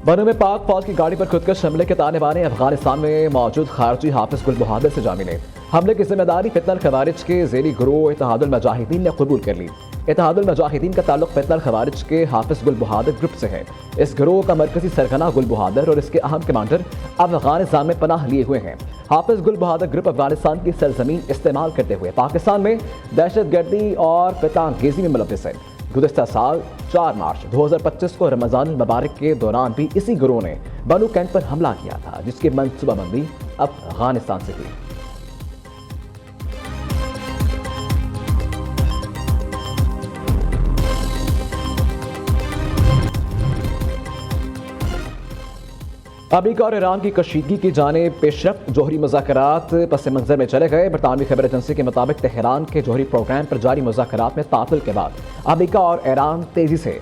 बनो में पाक फौज की गाड़ी पर खुदकश हमले के ताने बाने अफगानिस्तान में मौजूद खारजी हाफिज गुल बहादुर से जा मिले। हमले की जिम्मेदारी फितनल खवारिज के ज़ेली गुरूह इत्तेहादुल मुजाहिदीन ने कबूल कर ली। इत्तेहादुल मुजाहिदीन का ताल्लुक फितनल खवारिज के हाफिज गुल बहादुर ग्रुप से है। इस गिरोह का मरकजी सरगना गुल बहादुर और इसके अहम कमांडर अफगानिस्तान में पनाह लिए हुए हैं। हाफिज गुल बहादुर ग्रुप अफगानिस्तान की सरजमीन इस्तेमाल करते हुए पाकिस्तान में दहशतगर्दी और फितांगेजी में मुलव्विस है। गुज़िश्ता साल 4 मार्च 2025 को रमज़ान मुबारक के दौरान भी इसी गिरोह ने बनु कैंट पर हमला किया था, जिसकी मनसूबाबंदी अफगानिस्तान से हुई। अमेरिका और ईरान की कशीदगी की जानिब पेशरफ्त जोहरी मुज़ाकरात पस मंज़र में चले गए। बरतानवी खबर एजेंसी के मुताबिक तेहरान के जोहरी प्रोग्राम पर जारी मुज़ाकरात में तातुल के बाद अमेरिका और ईरान तेजी से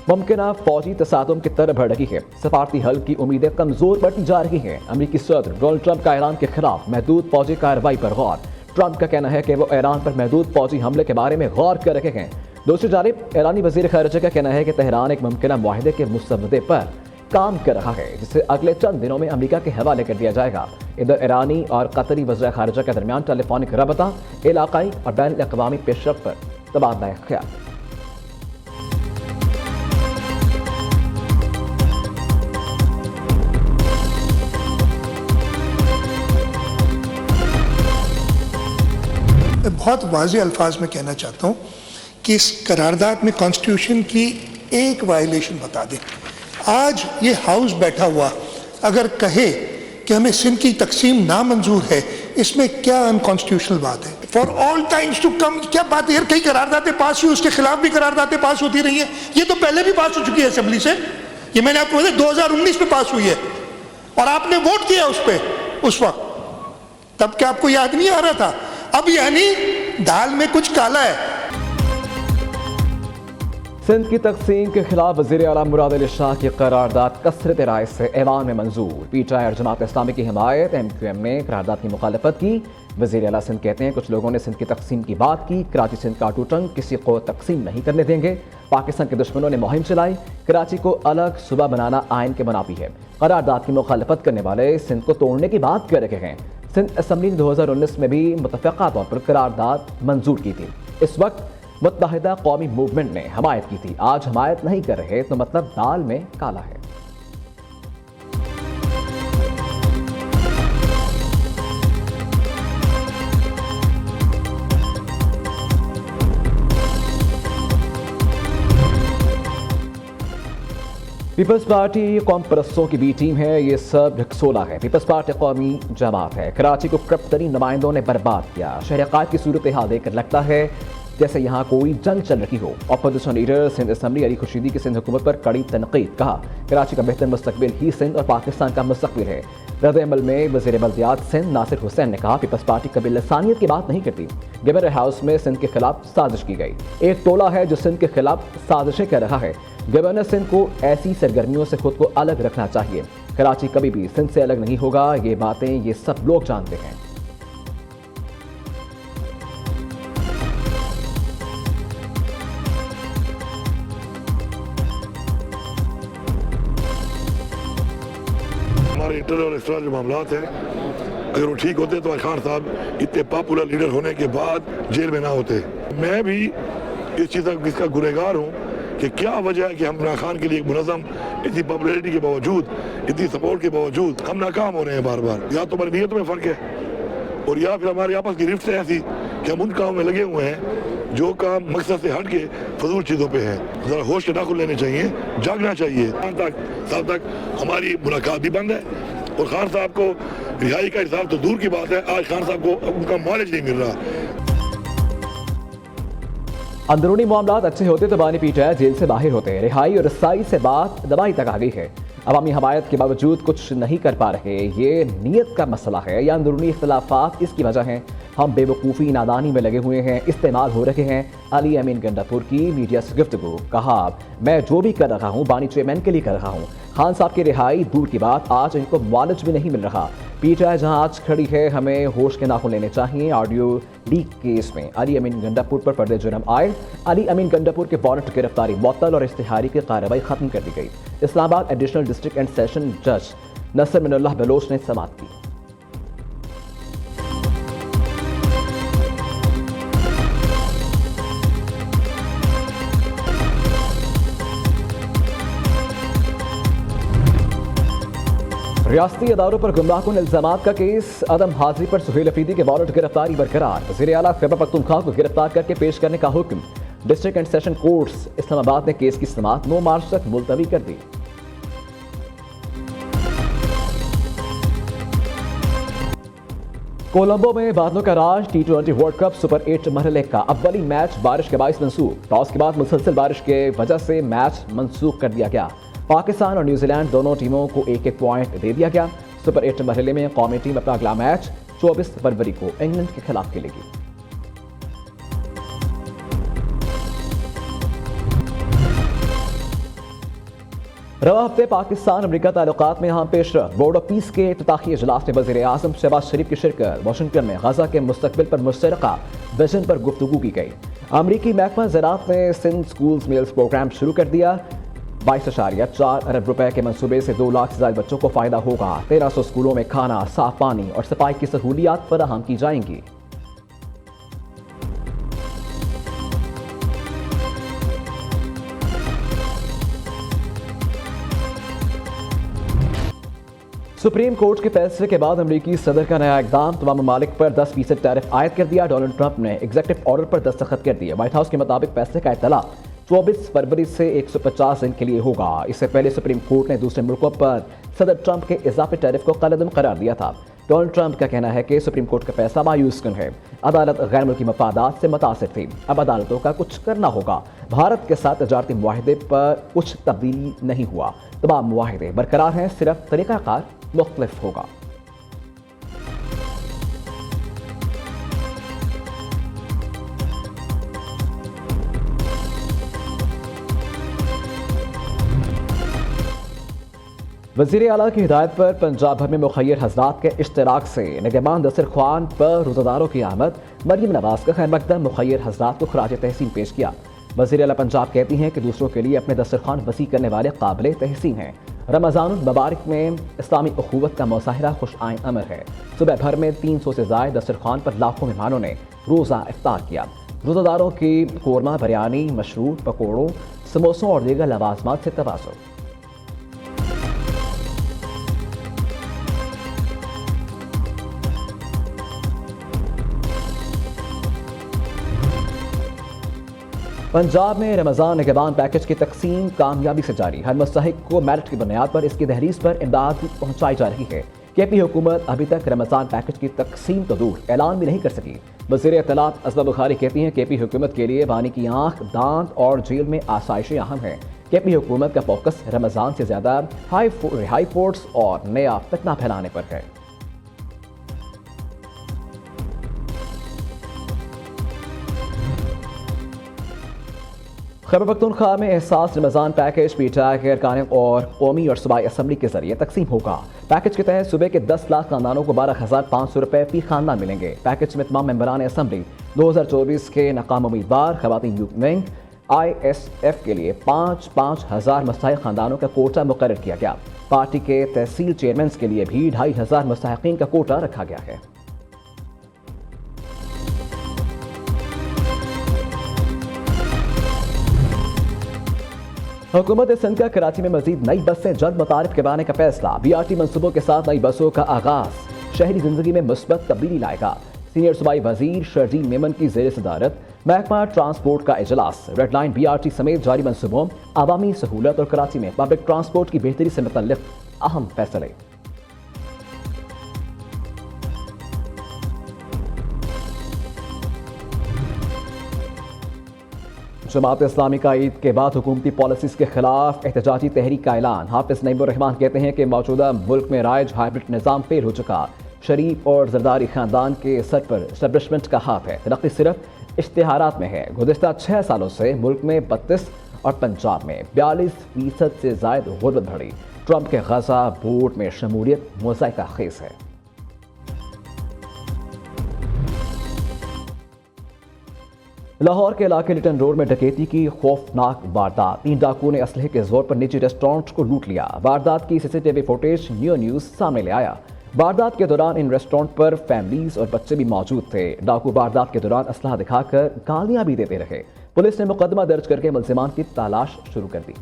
मुमकिन फौजी तसादुम की तरफ बढ़ रही है। सफारती हल की उम्मीदें कमजोर बढ़ती जा रही हैं। अमेरिकी सदर डोनाल्ड ट्रंप का ईरान के खिलाफ महदूद फौजी कार्रवाई पर गौर। ट्रंप का कहना है कि वो ईरान पर महदूद फौजी हमले के बारे में गौर कर रहे हैं। दूसरी जानिब ईरानी वज़ीर ख़ारिजा का कहना है कि तेहरान एक मुमकिन मुआहदे के मुसव्वदे पर काम कर रहा है, जिसे अगले चंद दिनों में अमेरिका के हवाले कर दिया जाएगा। इधर ईरानी और कतरी वज़ीर ख़ारिजा के दरमियान टेलीफोनिक रबता इलाकाई और बैन अक़वामी पेशरफ्त पर तबादला ख्याल। मैं बहुत वाज़ेह अल्फाज में कहना चाहता हूँ कि इस करारदाद में कॉन्स्टिट्यूशन की एक वायलेशन बता दें। आज ये हाउस बैठा हुआ अगर कहे कि हमें सिंध की तकसीम नामंजूर है, इसमें क्या अनकॉन्स्टिट्यूशनल बात है? For all times to come क्या बात है यार? कई करारदादें पास हुई, उसके खिलाफ भी करारदादें पास होती रही हैं। ये तो पहले भी पास हो चुकी है असेंबली से। ये मैंने आपको बताया 2019 में पास हुई है और आपने वोट किया उस पर उस वक्त। तब क्या आपको याद नहीं आ रहा था? अब यानी दाल में कुछ काला है। सिंध की तकसीम के खिलाफ वज़ीर आला मुराद अली शाह की करारदाद कसरत राय से ऐवान में मंजूर। पीटीआई और जमात इस्लामी की हिमायत। MQM ने करारदाद की मुखालफत की। वज़ीर आला सिंध कहते हैं कुछ लोगों ने सिंध की तकसीम की बात की। कराची सिंध का टूटंग किसी को तकसीम नहीं करने देंगे। पाकिस्तान के दुश्मनों ने मुहिम चलाई। कराची को अलग सूबा बनाना आइन के मुनाफी है। करारदाद की मुखालफत करने वाले सिंध को तोड़ने की बात कर रहे हैं। सिंध असम्बली ने 2019 में भी मुतफ़क़ा तौर पर करारदाद मंजूर की थी। इस वक्त मुत्तहिदा कौमी मूवमेंट ने हमायत की थी। आज हमायत नहीं कर रहे तो मतलब दाल में काला है। पीपल्स पार्टी कौम परस्तों की बी टीम है। ये सब ढकसोला है। पीपल्स पार्टी कौमी जमात है। कराची को करप्ट तरीन नुमाइंदों ने बर्बाद किया। शहर क़ायद की सूरत हाल देखकर लगता है जैसे यहाँ कोई जंग चल रही हो। Opposition leader Sindh assembly Ali Khurshidi की सिंध हुकूमत पर कड़ी तनकीद। कहा कराची का बेहतर मुस्तकबिल ही सिंध और पाकिस्तान का मुस्तकबिल है। रद्द-ए-अमल में वज़ीर बल्दियात सिंध नासिर हुसैन ने कहा पीपल्स पार्टी कभी लसानियत की बात नहीं करती। गवर्नर हाउस में सिंध के खिलाफ साजिश की गई। एक टोला है जो सिंध के खिलाफ साजिशें कर रहा है। गवर्नर सिंध को ऐसी सरगर्मियों से खुद को अलग रखना चाहिए। कराची कभी भी सिंध से अलग नहीं होगा। ये बातें ये सब लोग जानते हैं। हमारे इंटरनल और एक्सटर्नल जो मामलात हैं, अगर वो ठीक होते तो खान साहब इतने पॉपुलर लीडर होने के बाद जेल में ना होते। मैं भी इस चीज़ का इसका गुनहगार हूँ कि क्या वजह है कि हम इमरान खान के लिए एक मुनज़्ज़म इतनी पॉपुलैरिटी के बावजूद, इतनी सपोर्ट के बावजूद हम नाकाम हो रहे हैं बार बार। या तो हमारी नीयतों में फ़र्क है और या फिर हमारे आपस की रिफ्ट है ऐसी कि हम उन कामों में लगे हुए हैं जो काम मकसद से हट के फजूल चीज़ों पे है। ज़रा होश के नाखुन लेने चाहिए, जागना चाहिए। साल तक हमारी मुलाकात भी बंद है और खान साहब को रिहाई का हिसाब तो दूर की बात है, आज खान साहब को उनका मालिज नहीं मिल रहा। अंदरूनी मामलात अच्छे होते तो बानी पीटीआई जेल से बाहर होते। रिहाई और रसाई से बात दवाई तक आ गई है। अवामी हमायत के बावजूद कुछ नहीं कर पा रहे। ये नीयत का मसला है या अंदरूनी इख्तलाफात इसकी वजह है? हम बेवकूफ़ी नादानी में लगे हुए हैं, इस्तेमाल हो रहे हैं। अली अमीन गंडापुर की मीडिया से गुफ्तगू। कहा मैं जो भी कर रहा हूँ बानी चेयरमैन के लिए कर रहा हूँ। खान साहब की रिहाई दूर की बात, आज इनको मालिज भी नहीं मिल रहा। पीटीआई जहां आज खड़ी है, हमें होश के नाखून लेने चाहिए। ऑडियो लीक केस में अली अमीन गंडापुर पर पर्दे जुर्म आयद। अली अमीन गंडापुर के वारंट गिरफ्तारी मुअत्तल और इश्तिहारी की कार्रवाई खत्म कर दी गई। Islamabad additional district and session जज नसर मिनुल्लाह बलोच ने समाअत की। रियासती अदारों पर गुमराहकुन इल्जामात का केस। अदम हाजिरी पर सुहेल अफरीदी के वारंट गिरफ्तारी बरकरार। वज़ीर आला खैबर पख्तूनख्वा को गिरफ्तार करके पेश करने का हुक्म। District and session courts Islamabad ने केस की समाअत 9 मार्च तक मुलतवी कर दी। कोलंबो में बादलों का राज। T20 वर्ल्ड कप सुपर 8 मरहले का अव्वली मैच बारिश के बाइस मनसूख। टॉस के बाद मुसलसल बारिश के वजह से मैच मनसूख कर दिया गया। पाकिस्तान और न्यूजीलैंड दोनों टीमों को एक एक पॉइंट दे दिया गया। सुपर 8 मरहले में कौमी टीम अपना अगला मैच 24 फरवरी को इंग्लैंड के खिलाफ खेलेगी। रवा हफ्ते पाकिस्तान अमरीका ताल्लुकात में अहम पेशरफ। बोर्ड ऑफ पीस के इफ्तिताही इजलास में वज़ीर आज़म शहबाज शरीफ की शिरकत। वाशिंगटन में गजा के मुस्तकबिल पर मुश्तरका विजन पर गुफ्तगू की गई। अमरीकी महकमा ज़राअत ने सिंध स्कूल्स मील्स प्रोग्राम शुरू कर दिया। 22.4 अरब रुपए के मंसूबे से 2 लाख से ज्यादा बच्चों को फायदा होगा। 1300 स्कूलों में खाना, साफ पानी और सफाई की सहूलियात फराहम की जाएंगी। सुप्रीम कोर्ट के फैसले के बाद अमरीकी सदर का नया इकदाम। तमाम ममालिक पर 10% टैरिफ आयद कर दिया। डोनाल्ड ट्रंप ने एग्जीक्यूटिव ऑर्डर पर दस्तखत कर दिए। व्हाइट हाउस के मुताबिक फैसले का इत्तला 24 फरवरी से 150 दिन के लिए होगा। इससे पहले सुप्रीम कोर्ट ने दूसरे मुल्कों पर सदर ट्रंप के इजाफी टैरिफ को कलअदम करार दिया था। डोनाल्ड ट्रंप का कहना है कि सुप्रीम कोर्ट का फैसला मायूस कुन है। अदालत गैर मुल्की मफादात से मुतासिर थी। अब अदालतों का कुछ करना होगा। भारत के साथ तजारती मुआहदे पर कुछ तब्दीली नहीं हुआ। तमाम मुआहदे बरकरार हैं, सिर्फ तरीकाकार मुख्तलिफ होगा। वज़ीर आला की हिदायत पर पंजाब भर में मुखय्यर हज़रात के इश्तराक से निगहबान दस्तरख्वान पर रोज़ादारों की आमद। मरियम नवाज का खैर मकदम मुखय्यर हज़रात को खराज तहसीन पेश किया। वज़ीर आला पंजाब कहती हैं कि दूसरों के लिए अपने दस्तरख्वान वसी करने वाले काबिल तहसीन हैं। रमज़ानुल मुबारक में इस्लामी उखुवत का मुसाहिरा खुश आइन अमर है। सुबह भर में 300 से ज़ायद दस्तरख्वान पर लाखों मेहमानों ने रोज़ा इफ्तार किया। रोज़ादारों की कोरमा, बिरयानी, मशरूब, पकौड़ों, समोसों और दीगर लवाजमात से तवाज़ुन। पंजाब में रमज़ान निगहबान पैकेज की तकसीम कामयाबी से जारी। हर मुस्तहिक को मेरिट की बुनियाद पर इसकी दहलीज पर इमदाद पहुँचाई जा रही है। केपी हुकूमत अभी तक रमज़ान पैकेज की तकसीम तो दूर, ऐलान भी नहीं कर सकी। वज़ीर इत्तलात असमा बुखारी कहती हैं केपी हुकूमत के लिए बानी की आँख, दांत और जेल में आसाइशें अहम हैं। केपी हुकूमत का फोकस रमज़ान से ज़्यादा हाई फोर्स और नया फितना फैलाने पर है। खैबर पख्तूनख्वा में एहसास रमज़ान पैकेज पीटीआई के अरकान और कौमी और सूबाई असम्बली के जरिए तकसीम होगा। पैकेज के तहत सूबे के 10 लाख खानदानों को 12,500 रुपए फी खानदान मिलेंगे। पैकेज में तमाम मेंबरान असम्बली 2024 के नाकाम उम्मीदवार, खवातीन यूथ विंग, ISF के लिए 5-5 हज़ार मुस्तहिक खानदानों का कोटा मुकर्रर किया गया। पार्टी के तहसील चेयरमैन के लिए भी 2,500 मुस्तहिकीन का कोटा रखा गया है। हुकूमत सिंध का कराची में मजीद नई बसें जल्द मुतारिफ करवाने का फैसला। BRT मनसूबों के साथ नई बसों का आगाज शहरी जिंदगी में मुस्बत तब्दीली लाएगा। सीनियर सूबाई वजीर शर्जील मेमन की ज़ेर सदारत महकमा ट्रांसपोर्ट का इजलास। रेड लाइन BRT समेत जारी मनसूबों, आवामी सहूलत और कराची में पब्लिक ट्रांसपोर्ट की बेहतरी से मुतल्लिक अहम फैसले। जमात इस्लामी का ईद के बाद हुकूमती पॉलिसीज के खिलाफ एहतजाजी तहरीक का ऐलान। हाफिज नईमुर रहमान कहते हैं कि मौजूदा मुल्क में राइज हाइब्रिड निज़ाम फेल हो चुका। शरीफ और जरदारी खानदान के सर पर एस्टेब्लिशमेंट का हाथ है। तरक्की सिर्फ इश्तिहारात में है। गुज़िश्ता 6 सालों से मुल्क में 32 और पंजाब में 42% से ज़ायद गुर्बत बढ़ी। ट्रंप के गजा बोर्ड में शमूलियत मुज़ायका खेज़ है। लाहौर के इलाके लिटन रोड में डकैती की खौफनाक वारदात। 3 डाकुओं ने असलहे के जोर पर निजी रेस्टोरेंट को लूट लिया। वारदात की सीसीटीवी फुटेज न्यूज़ सामने ले आया। वारदात के दौरान इन रेस्टोरेंट पर फैमिलीज और बच्चे भी मौजूद थे। डाकू वारदात के दौरान असलहा दिखाकर गालियां भी देते रहे। पुलिस ने मुकदमा दर्ज करके मुल्जिमान की तलाश शुरू कर दी।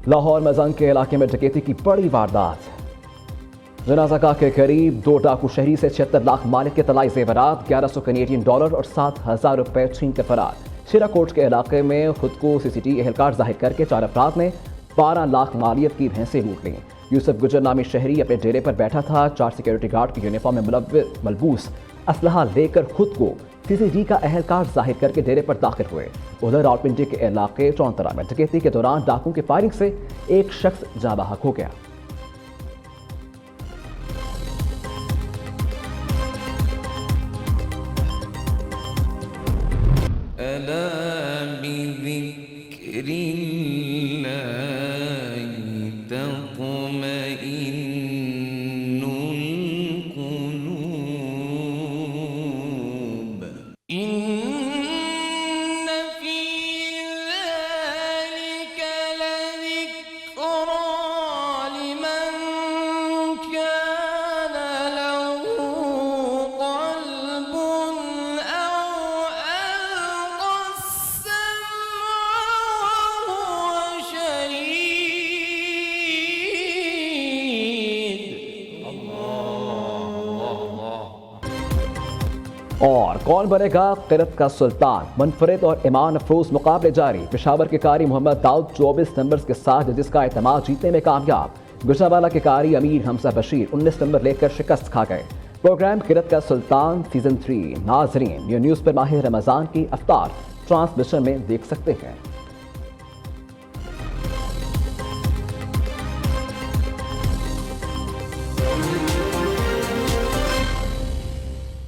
लाहौर मजंग के इलाके में डकैती की बड़ी वारदात। जनाजा के करीब 2 डाकू शहरी से 76 लाख मालिक के तलाई जेवरात, 1100 कनेडियन डॉलर और 7,000 रुपए छीन कर फरार। शिराकोट के इलाके में खुद को सीसीटीवी एहलकार जाहिर करके 4 अफराद ने 12 लाख मालियत की भैंसें लूट लीं। यूसुफ गुजर नामी शहरी अपने डेरे पर बैठा था। 4 सिक्योरिटी गार्ड की यूनिफॉर्म में मलबूस असलहा लेकर खुद को सीसीटीवी का एहलकार जाहिर करके डेरे पर दाखिल हुए। उधर रावलपिंडी के इलाके चौंतरा में डकैती के दौरान डाकुओं की फायरिंग से एक शख्स जाँ बहक हो गया। और कौन बनेगा क़िरत का सुल्तान? मुनफरिद और ईमान अफरोज मुकाबले जारी। पेशावर के कारी मोहम्मद दाऊद 24 नंबर्स के साथ जजिस का एतमाद जीतने में कामयाब। गुजरावाला के कारी अमीर हमजा बशीर 19 नंबर लेकर शिकस्त खा गए। प्रोग्राम क़िरत का सुल्तान सीजन 3 नाजरीन न्यूज़ पर माह रमज़ान की अफ्तार ट्रांसमिशन में देख सकते हैं।